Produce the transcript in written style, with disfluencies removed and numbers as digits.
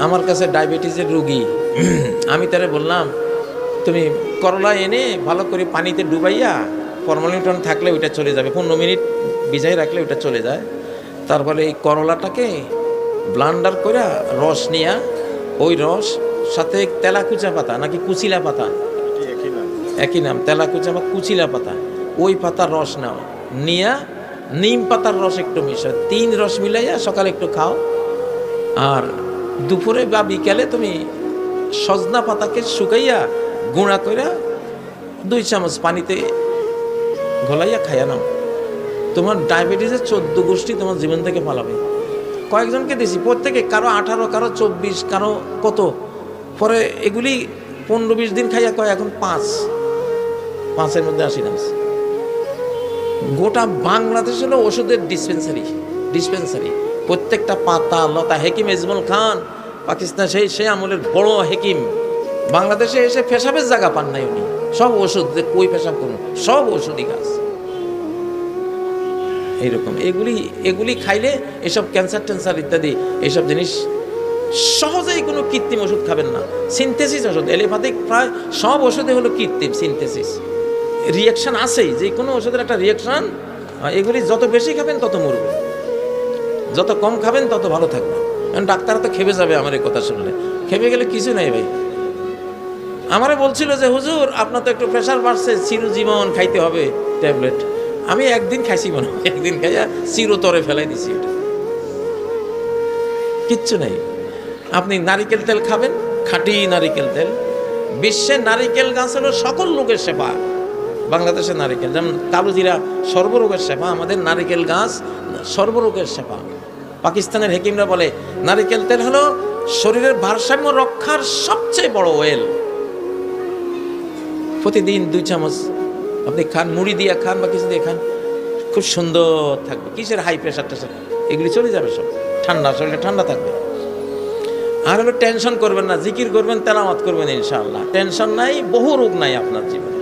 আমার কাছে ডায়াবেটিসের রুগী। আমি তারে বললাম, তুমি করলা এনে ভালো করে পানিতে ডুবাইয়া ফরমালিন থাকলে ওইটা চলে যাবে, 15 মিনিট ভিজাই রাখলে ওইটা চলে যায়। তারপরে এই করলাটাকে ব্লান্ডার করে রস নিয়া, ওই রস সাথে তেলাকুচা পাতা নাকি কুচিলা পাতা, একই নাম, তেলাকুচা বা কুচিলা পাতা, ওই পাতার রস নাও, নিয়া নিম পাতার রস একটু মিশাও, 3 রস মিলাইয়া সকালে একটু খাও। আর দুপুরে বা বিকালে তুমি সজনা পাতাকে শুকাইয়া গুঁড়া করে 2 চামচ পানিতে গলাইয়া খাইয়া নাও। তোমার ডায়াবেটিসের 14 গোষ্ঠী তোমার জীবন থেকে পালাবে। কয়েকজনকে দিছি, প্রত্যেকে কারো 18, কারো 24, কারো কত, পরে এগুলি 15-20 দিন খাইয়া কয় এখন 5-5-এর মধ্যে 80 নামছে। গোটা বাংলাদেশ হলো ওষুধের ডিসপেন্সারি। প্রত্যেকটা পাতা লতা, হেকিম এজমল খান পাকিস্তান সেই আমলের বড় হেকিম, বাংলাদেশে এসে পেশাবের জায়গা পান নাই উনি। সব ওষুধ, কই পেশাব করুন, সব ওষুধই গাছ। এইরকম এগুলি খাইলে এসব ক্যান্সার ইত্যাদি এইসব জিনিস সহজেই, কোনো কৃত্রিম ওষুধ খাবেন না। সিনথেসিস ওষুধ, এলোপ্যাথিক প্রায় সব ওষুধে হলো কৃত্রিম সিনথেসিস। রিয়াকশান আছেই, যে কোনো ওষুধের একটা রিয়াকশান। এগুলি যত বেশি খাবেন তত মরবে, যত কম খাবেন তত ভালো থাকবে। কারণ ডাক্তাররা তো খেপে যাবে আমার এই কথা শুনলে। খেপে গেলে কিছু নাই ভাই। আমারে বলছিল যে হুজুর আপনার তো একটু প্রেশার বাড়ছে, চিরজীবন খাইতে হবে ট্যাবলেট। আমি একদিন খাইছি, মনে হয় একদিন খাইয়া চিরতরে ফেলাই দিছি। এটা কিচ্ছু নাই। আপনি নারিকেল তেল খাবেন, খাঁটি নারিকেল তেল। বিশ্বে নারিকেল গাছ হলো সকল রোগের সেবা। বাংলাদেশের নারিকেল যেমন কালোজিরা সর্বরোগের সেবা, আমাদের নারিকেল গাছ সর্বরোগের সেবা। পাকিস্তানের হেকিমরা বলে নারিকেল তেল হলো শরীরের ভারসাম্য রক্ষার সবচেয়ে বড় ওয়েল। প্রতিদিন 2 চামচ আপনি খান, মুড়ি দিয়ে খান বা কিছু দিয়ে খান, খুব সুন্দর থাকবে। কিসের হাই প্রেশার টেশার এগুলি চলে যাবে সব, ঠান্ডা, শরীরটা ঠান্ডা থাকবে। আর হলো টেনশন করবেন না, জিকির করবেন, তেলাওয়াত করবেন, ইনশাআল্লাহ টেনশন নাই, বহু রোগ নাই আপনার জীবনে।